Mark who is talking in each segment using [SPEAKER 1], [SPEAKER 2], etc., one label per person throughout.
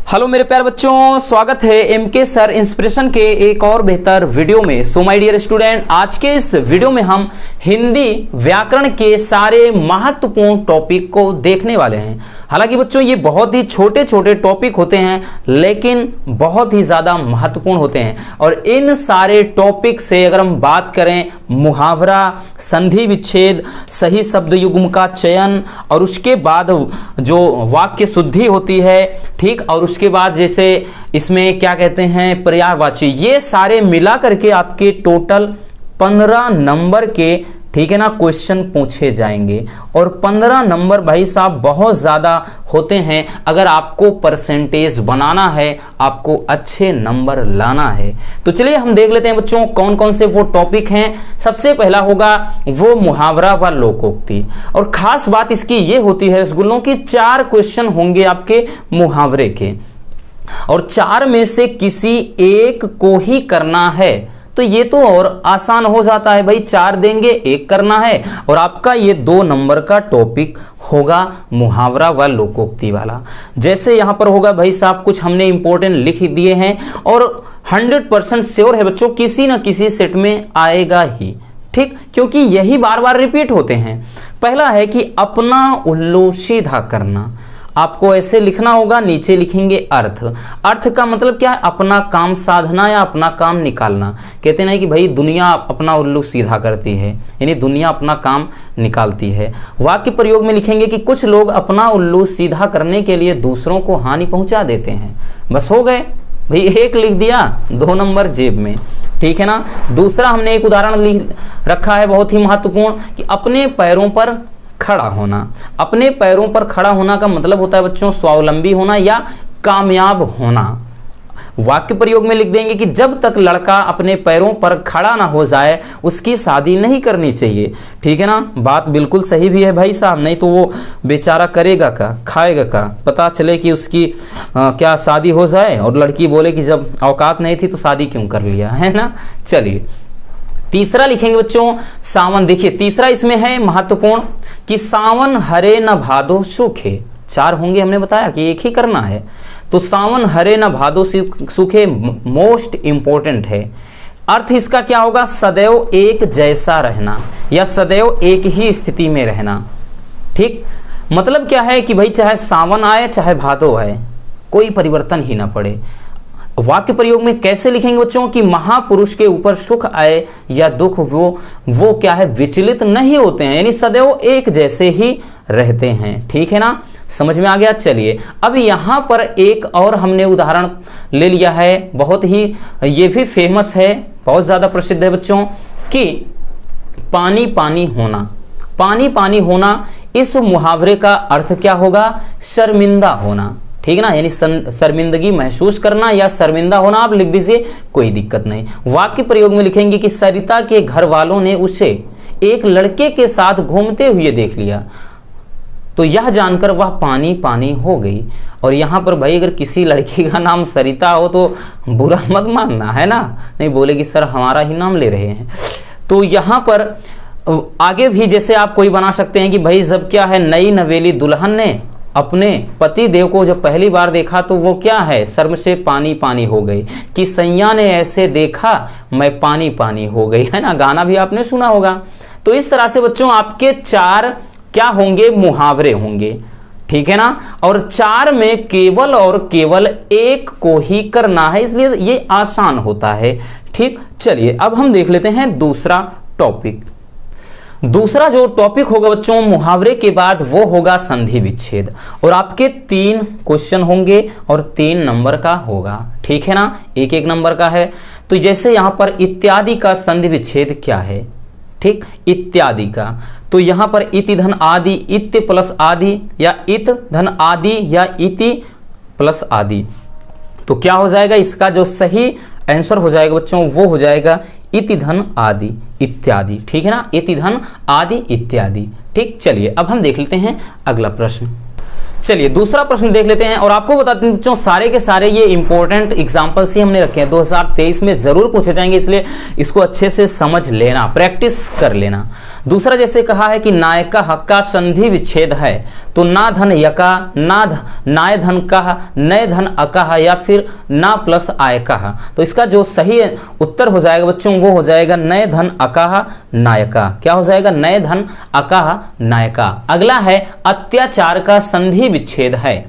[SPEAKER 1] Hello मेरे प्यारे बच्चों, स्वागत है एमके सर इंस्पिरेशन के एक और बेहतर वीडियो में। सो माय डियर स्टूडेंट, आज के इस वीडियो में हम हिंदी व्याकरण के सारे महत्वपूर्ण टॉपिक को देखने वाले हैं। हालांकि बच्चों ये बहुत ही छोटे छोटे टॉपिक होते हैं लेकिन बहुत ही ज़्यादा महत्वपूर्ण होते हैं। और इन सारे टॉपिक से अगर हम बात करें मुहावरा, संधि विच्छेद, सही शब्द युग्म का चयन और उसके बाद जो वाक्य शुद्धि होती है, ठीक, और उसके बाद जैसे इसमें क्या कहते हैं पर्यायवाची, ये सारे मिला करके आपके टोटल 15 नंबर के, ठीक है ना, क्वेश्चन पूछे जाएंगे। और 15 नंबर भाई साहब बहुत ज़्यादा होते हैं। अगर आपको परसेंटेज बनाना है, आपको अच्छे नंबर लाना है, तो चलिए हम देख लेते हैं बच्चों कौन कौन से वो टॉपिक हैं। सबसे पहला होगा वो मुहावरा व लोकोक्ति। और खास बात इसकी ये होती है रसगुल्लों की 4 क्वेश्चन होंगे आपके मुहावरे के, और 4 में से किसी एक को ही करना है। तो ये तो और आसान हो जाता है भाई, 4 देंगे, 1 करना है, और आपका ये 2 नंबर का टॉपिक होगा मुहावरा व लोकोक्ति वाला। जैसे यहां पर होगा भाई साहब, कुछ हमने इंपॉर्टेंट लिख दिए हैं और 100% श्योर है बच्चों किसी न किसी सेट में आएगा ही, ठीक, क्योंकि यही बार बार रिपीट होते हैं। पहला है कि अपना उल्लू सीधा करना। आपको ऐसे लिखना होगा, नीचे लिखेंगे अर्थ। अर्थ का मतलब क्या है? अपना काम साधना या अपना काम निकालना। कहते नहीं कि भाई दुनिया अपना उल्लू सीधा करती है, यानी दुनिया अपना काम निकालती है। वाक्य प्रयोग में लिखेंगे कि कुछ लोग अपना उल्लू सीधा करने के लिए दूसरों को हानि पहुंचा देते हैं। बस हो गए भाई, 1 लिख दिया, 2 नंबर जेब में, ठीक है ना। दूसरा हमने एक उदाहरण लिख रखा है बहुत ही महत्वपूर्ण कि अपने पैरों पर खड़ा होना। अपने पैरों पर खड़ा होना का मतलब होता है बच्चों स्वावलंबी होना या कामयाब होना। वाक्य प्रयोग में लिख देंगे कि जब तक लड़का अपने पैरों पर खड़ा ना हो जाए उसकी शादी नहीं करनी चाहिए, ठीक है ना। बात बिल्कुल सही भी है भाई साहब, नहीं तो वो बेचारा करेगा का, खाएगा का, पता चले कि उसकी क्या शादी हो जाए और लड़की बोले कि जब औकात नहीं थी तो शादी क्यों कर लिया, है ना। चलिए तीसरा लिखेंगे बच्चों सावन। देखिए तीसरा इसमें है महत्वपूर्ण कि सावन हरे न भादो सूखे। 4 होंगे, हमने बताया कि 1 ही करना है। तो सावन हरे न भादो सूखे मोस्ट इंपॉर्टेंट है। अर्थ इसका क्या होगा? सदैव एक जैसा रहना या सदैव एक ही स्थिति में रहना, ठीक। मतलब क्या है कि भाई चाहे सावन आए चाहे भादो आए कोई परिवर्तन ही ना पड़े। वाक्य प्रयोग में कैसे लिखेंगे बच्चों कि महापुरुष के ऊपर सुख आए या दुख वो क्या है, विचलित नहीं होते हैं, यानी सदैव एक जैसे ही रहते हैं, ठीक है ना। समझ में आ गया। चलिए अब यहां पर एक और हमने उदाहरण ले लिया है, बहुत ही ये भी फेमस है, बहुत ज्यादा प्रसिद्ध है बच्चों, कि पानी पानी होना। पानी पानी होना, इस मुहावरे का अर्थ क्या होगा? शर्मिंदा होना, ठीक है ना, यानी शर्मिंदगी महसूस करना या शर्मिंदा होना। आप लिख दीजिए, कोई दिक्कत नहीं। वाक्य प्रयोग में लिखेंगे कि सरिता के घर वालों ने उसे एक लड़के के साथ घूमते हुए देख लिया तो यह जानकर वह पानी पानी हो गई। और यहाँ पर भाई अगर किसी लड़की का नाम सरिता हो तो बुरा मत मानना, है ना, नहीं बोलेगी सर हमारा ही नाम ले रहे हैं। तो यहाँ पर आगे भी जैसे आप कोई बना सकते हैं कि भाई जब क्या है, नई नवेली दुल्हन ने अपने पति देव को जब पहली बार देखा तो वो क्या है, शर्म से पानी पानी हो गई। कि सैया ने ऐसे देखा मैं पानी पानी हो गई, है ना, गाना भी आपने सुना होगा। तो इस तरह से बच्चों आपके 4 क्या होंगे, मुहावरे होंगे, ठीक है ना। और 4 में केवल और केवल 1 को ही करना है, इसलिए ये आसान होता है, ठीक। चलिए अब हम देख लेते हैं दूसरा टॉपिक। दूसरा जो टॉपिक होगा बच्चों मुहावरे के बाद वो होगा संधि विच्छेद। और आपके 3 क्वेश्चन होंगे और 3 नंबर का होगा, ठीक है ना, 1-1 नंबर का है। तो जैसे यहां पर इत्यादि का संधि विच्छेद क्या है, ठीक, इत्यादि का। तो यहां पर इति धन आदि, इत्य प्लस आदि या इत धन आदि या इति प्लस आदि, तो क्या हो जाएगा? इसका जो सही आंसर हो जाएगा बच्चों वो हो जाएगा इति धन आदि इत्यादि, ठीक है ना, इति धन आदि इत्यादि, ठीक। चलिए अब हम देख लेते हैं अगला प्रश्न। चलिए दूसरा प्रश्न देख लेते हैं। और आपको बताते हैं बच्चों सारे के सारे ये इंपॉर्टेंट एग्जाम्पल्स ही हमने रखे हैं, 2023 में जरूर पूछे जाएंगे, इसलिए इसको अच्छे से समझ लेना, प्रैक्टिस कर लेना। दूसरा जैसे कहा है कि नायका का संधि विच्छेद है, तो ना धन यका, नाय धन कहा, नय धन अकहा या फिर ना प्लस आय कहा। तो इसका जो सही उत्तर हो जाएगा बच्चों वो हो जाएगा नय धन अकहा नायका। क्या हो जाएगा? नय धन अकहा नायका। अगला है अत्याचार का संधि विच्छेद है।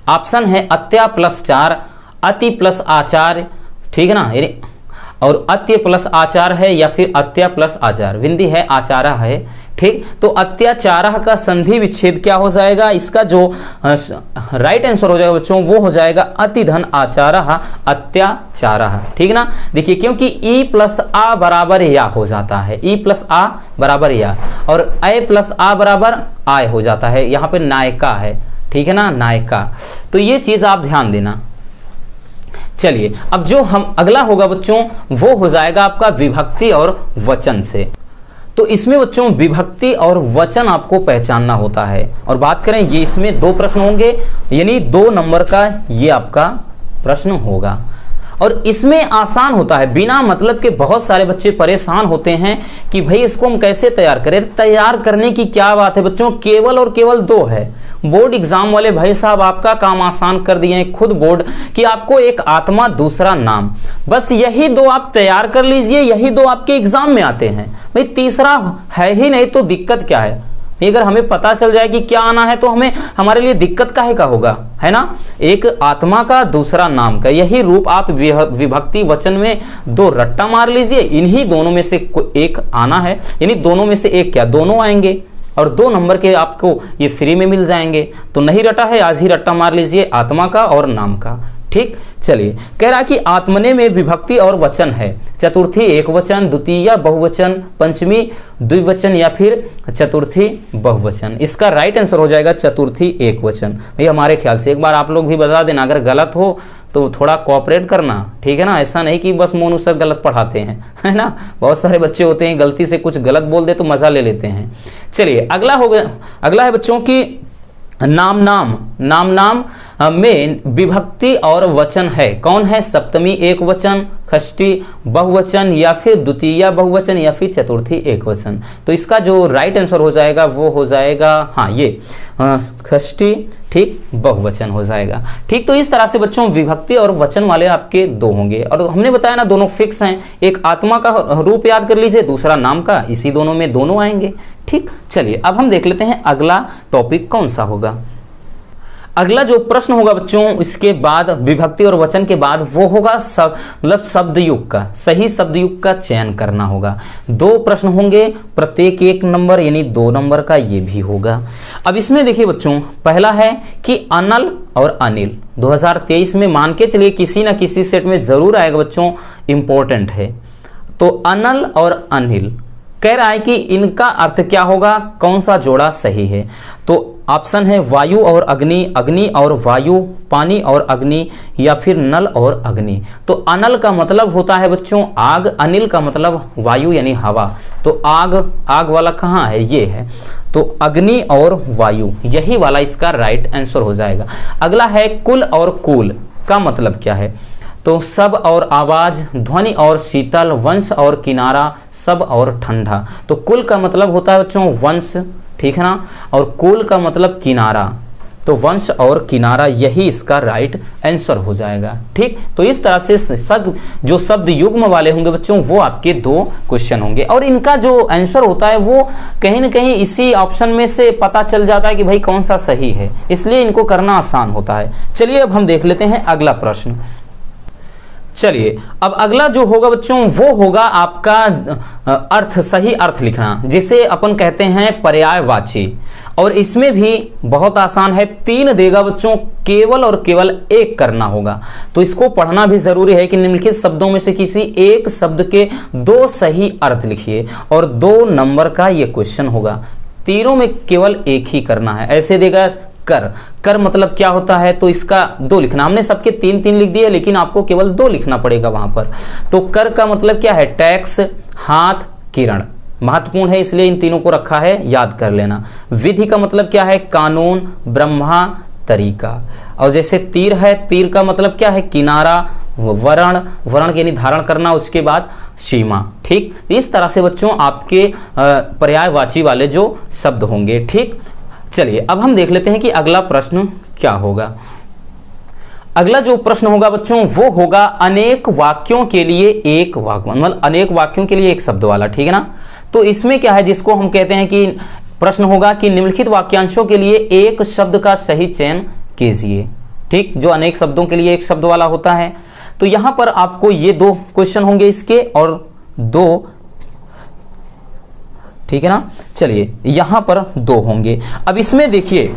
[SPEAKER 1] ऑप्शन है अत्या प्लस चार, अति प्लस आचार, ठीक है ना, यानी और अत्य प्लस आचार है या फिर अत्या प्लस आचार, विंदी है आचारा है, ठीक। तो अत्याचार का संधि विच्छेद क्या हो जाएगा? इसका जो राइट आंसर हो जाएगा बच्चों वो हो जाएगा अति धन आचार अत्याचार, ठीक ना। देखिए क्योंकि ई प्लस आ बराबर या हो जाता है, ई प्लस आ बराबर या, और ए प्लस आ बराबर आय हो जाता है, यहाँ पे नायका है, ठीक है ना, नायका। तो ये चीज आप ध्यान देना। चलिए अब जो हम अगला होगा बच्चों वो हो जाएगा आपका विभक्ति और वचन से। तो इसमें बच्चों विभक्ति और वचन आपको पहचानना होता है, और बात करें ये इसमें 2 प्रश्न होंगे, यानी 2 नंबर का ये आपका प्रश्न होगा। और इसमें आसान होता है, बिना मतलब के बहुत सारे बच्चे परेशान होते हैं कि भाई इसको हम कैसे तैयार करें। तैयार करने की क्या बात है बच्चों, केवल और केवल 2 है। बोर्ड एग्जाम वाले भाई साहब आपका काम आसान कर दिए हैं खुद बोर्ड, कि आपको एक आत्मा दूसरा नाम, बस यही 2 आप तैयार कर लीजिए, यही 2 आपके एग्जाम में आते हैं। भाई तीसरा है ही नहीं तो दिक्कत क्या है? अगर हमें पता चल जाए कि क्या आना है तो हमें हमारे लिए दिक्कत काहे का होगा, है ना। एक आत्मा का दूसरा नाम का यही रूप आप विभक्ति वचन में 2 रट्टा मार लीजिए, इन्हीं दोनों में से एक आना है, यानी दोनों में से एक क्या, दोनों आएंगे, और 2 नंबर के आपको ये फ्री में मिल जाएंगे। तो नहीं रटा है आज ही रट्टा मार लीजिए आत्मा का और नाम का, ठीक। चलिए कह रहा कि आत्मने में विभक्ति और वचन है, चतुर्थी एक वचन, द्वितीय बहुवचन, पंचमी द्विवचन या फिर चतुर्थी बहुवचन। इसका राइट आंसर हो जाएगा चतुर्थी एक वचन। भाई हमारे ख्याल से एक बार आप लोग भी बता देना, अगर गलत हो तो थोड़ा कोऑपरेट करना, ठीक है ना। ऐसा नहीं कि बस मोनू सर गलत पढ़ाते हैं, है ना। बहुत सारे बच्चे होते हैं गलती से कुछ गलत बोल दे तो मजा ले लेते हैं। चलिए अगला है बच्चों की नाम में विभक्ति और वचन है। कौन है? सप्तमी एक वचन, षष्ठी बहुवचन या फिर द्वितीय बहुवचन या फिर चतुर्थी एक वचन। तो इसका जो राइट आंसर हो जाएगा वो हो जाएगा हाँ ये षष्ठी, ठीक, बहुवचन हो जाएगा, ठीक। तो इस तरह से बच्चों विभक्ति और वचन वाले आपके 2 होंगे, और हमने बताया ना दोनों फिक्स हैं। एक आत्मा का रूप याद कर लीजिए, दूसरा नाम का, इसी दोनों में दोनों आएंगे, ठीक। चलिए अब हम देख लेते हैं अगला टॉपिक कौन सा होगा। अगला जो प्रश्न होगा बच्चों इसके बाद विभक्ति और वचन के बाद वो होगा मतलब शब्द युग का, सही शब्द युग का चयन करना होगा। 2 प्रश्न होंगे, प्रत्येक 1 नंबर यानी 2 नंबर का ये भी होगा। अब इसमें देखिए बच्चों पहला है कि अनल और अनिल 2023 में मान के चलिए किसी ना किसी सेट में जरूर आएगा बच्चों, इंपॉर्टेंट है। तो अनल और अनिल कह रहा है कि इनका अर्थ क्या होगा, कौन सा जोड़ा सही है। तो ऑप्शन है वायु और अग्नि, अग्नि और वायु, पानी और अग्नि या फिर नल और अग्नि। तो अनल का मतलब होता है बच्चों आग, अनिल का मतलब वायु यानी हवा। तो आग वाला कहाँ है, ये है। तो अग्नि और वायु यही वाला इसका राइट आंसर हो जाएगा। अगला है कुल और कूल का मतलब क्या है। तो सब और आवाज, ध्वनि और शीतल, वंश और किनारा, सब और ठंडा। तो कुल का मतलब होता है बच्चों वंश, ठीक है ना, और कूल का मतलब किनारा। तो वंश और किनारा यही इसका राइट आंसर हो जाएगा, ठीक। तो इस तरह से जो शब्द युग्म वाले होंगे बच्चों वो आपके 2 क्वेश्चन होंगे, और इनका जो आंसर होता है वो कहीं ना कहीं इसी ऑप्शन में से पता चल जाता है कि भाई कौन सा सही है, इसलिए इनको करना आसान होता है। चलिए अब हम देख लेते हैं अगला प्रश्न। चलिए अब अगला जो होगा बच्चों वो होगा आपका अर्थ, सही अर्थ लिखना, जिसे अपन कहते हैं पर्यायवाची। और इसमें भी बहुत आसान है, 3 देगा बच्चों, केवल और केवल 1 करना होगा। तो इसको पढ़ना भी जरूरी है कि निम्नलिखित शब्दों में से किसी एक शब्द के 2 सही अर्थ लिखिए, और 2 नंबर का ये क्वेश्चन होगा। तीनों में केवल 1 ही करना है। ऐसे देगा कर मतलब क्या होता है, तो इसका 2 लिखना। हमने सबके 3-3 लिख दिए, लेकिन आपको केवल 2 लिखना पड़ेगा वहां पर। तो कर का मतलब क्या है, टैक्स, हाथ, किरण। महत्वपूर्ण है इसलिए इन तीनों को रखा है, याद कर लेना। विधि का मतलब क्या है, कानून, ब्रह्मा, तरीका। और जैसे तीर है, तीर का मतलब क्या है, किनारा, वर्ण, वर्ण यानी धारण करना, उसके बाद सीमा। ठीक, इस तरह से बच्चों आपके पर्यायवाची वाले जो शब्द होंगे। ठीक, चलिए अब हम देख लेते हैं कि अगला प्रश्न क्या होगा। अगला जो प्रश्न होगा बच्चों वो होगा अनेक वाक्यों के लिए एक वाक्य, मतलब अनेक वाक्यों के लिए एक शब्द वाला। ठीक है ना। तो इसमें क्या है, जिसको हम कहते हैं कि प्रश्न होगा कि निम्नलिखित वाक्यांशों के लिए एक शब्द का सही चयन कीजिए। ठीक, जो अनेक शब्दों के लिए एक शब्द वाला होता है। तो यहां पर आपको ये 2 क्वेश्चन होंगे इसके, और 2, ठीक है ना। चलिए यहां पर 2 होंगे। अब इसमें देखिए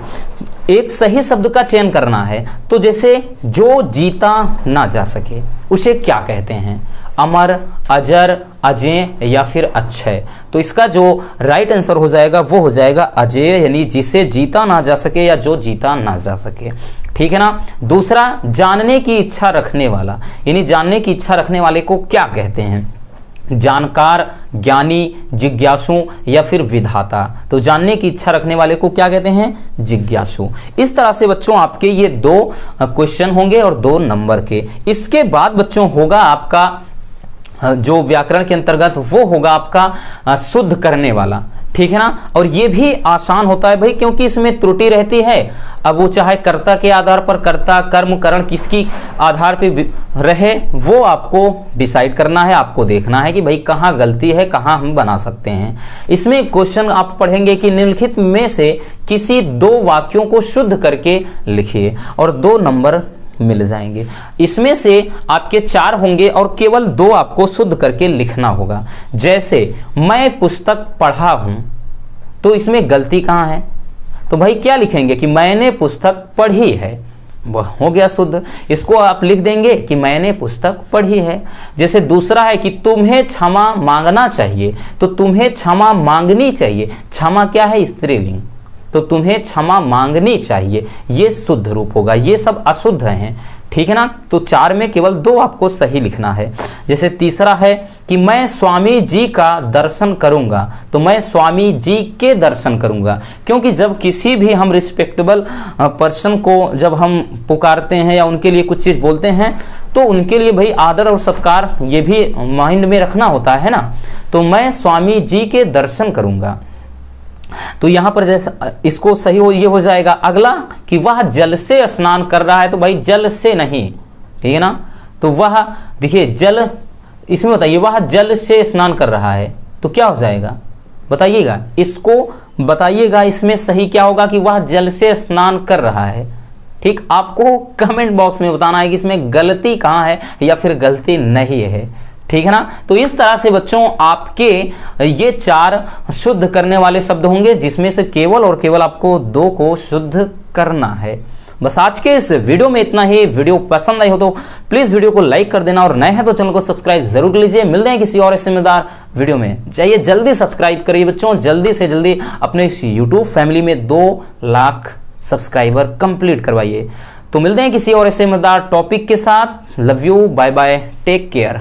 [SPEAKER 1] एक सही शब्द का चयन करना है। तो जैसे जो जीता ना जा सके उसे क्या कहते हैं, अमर, अजर, अजय या फिर अक्षय। तो इसका जो राइट आंसर हो जाएगा वो हो जाएगा अजय, यानी जिसे जीता ना जा सके या जो जीता ना जा सके। ठीक है ना। दूसरा, जानने की इच्छा रखने वाला, यानी जानने की इच्छा रखने वाले को क्या कहते हैं, जानकार, ज्ञानी, जिज्ञासु या फिर विधाता। तो जानने की इच्छा रखने वाले को क्या कहते हैं, जिज्ञासु। इस तरह से बच्चों आपके ये 2 क्वेश्चन होंगे और 2 नंबर के। इसके बाद बच्चों होगा आपका जो व्याकरण के अंतर्गत वो होगा आपका शुद्ध करने वाला। ठीक है ना। और ये भी आसान होता है भाई, क्योंकि इसमें त्रुटि रहती है। अब वो चाहे कर्ता के आधार पर, कर्ता, कर्म, करण किसकी आधार पे रहे वो आपको डिसाइड करना है, आपको देखना है कि भाई कहाँ गलती है, कहाँ हम बना सकते हैं। इसमें क्वेश्चन आप पढ़ेंगे कि निम्नलिखित में से किसी 2 वाक्यों को शुद्ध करके लिखिए, और 2 नंबर मिल जाएंगे। इसमें से आपके 4 होंगे और केवल 2 आपको शुद्ध करके लिखना होगा। जैसे मैं पुस्तक पढ़ा हूं, तो इसमें गलती कहां है, तो भाई क्या लिखेंगे कि मैंने पुस्तक पढ़ी है, वह हो गया शुद्ध। इसको आप लिख देंगे कि मैंने पुस्तक पढ़ी है। जैसे दूसरा है कि तुम्हें क्षमा मांगना चाहिए, तो तुम्हें क्षमा मांगनी चाहिए। क्षमा क्या है, स्त्रीलिंग, तो तुम्हें क्षमा मांगनी चाहिए, ये शुद्ध रूप होगा। ये सब अशुद्ध हैं। ठीक है ना। तो 4 में केवल 2 आपको सही लिखना है। जैसे तीसरा है कि मैं स्वामी जी का दर्शन करूंगा, तो मैं स्वामी जी के दर्शन करूंगा, क्योंकि जब किसी भी हम रिस्पेक्टेबल पर्सन को जब हम पुकारते हैं या उनके लिए कुछ चीज़ बोलते हैं, तो उनके लिए भाई आदर और सत्कार ये भी माइंड में रखना होता है ना। तो मैं स्वामी जी के दर्शन करूंगा, तो यहां पर जैसे इसको सही हो, ये हो जाएगा। अगला कि वह जल से स्नान कर रहा है, तो भाई जल से नहीं, ठीक है ना। तो वह देखिए जल, इसमें बताइए वह जल से स्नान कर रहा है, तो क्या हो जाएगा बताइएगा, इसको बताइएगा इसमें सही क्या होगा कि वह जल से स्नान कर रहा है। ठीक, आपको कमेंट बॉक्स में बताना है कि इसमें गलती कहां है या फिर गलती नहीं है। ठीक है ना। तो इस तरह से बच्चों आपके ये 4 शुद्ध करने वाले शब्द होंगे, जिसमें से केवल और केवल आपको 2 को शुद्ध करना है। बस आज के इस वीडियो में इतना ही। वीडियो पसंद आई हो तो प्लीज वीडियो को लाइक कर देना, और नए हैं तो चैनल को सब्सक्राइब जरूर कर लीजिए। मिलते हैं किसी और ऐसे मजेदार वीडियो में। चाहिए जल्दी सब्सक्राइब करिए बच्चों, जल्दी से जल्दी अपने इस यूट्यूब फैमिली में 2 लाख सब्सक्राइबर कंप्लीट करवाइए। तो मिलते हैं किसी और ऐसे मजेदार टॉपिक के साथ। Love you, bye bye, take care.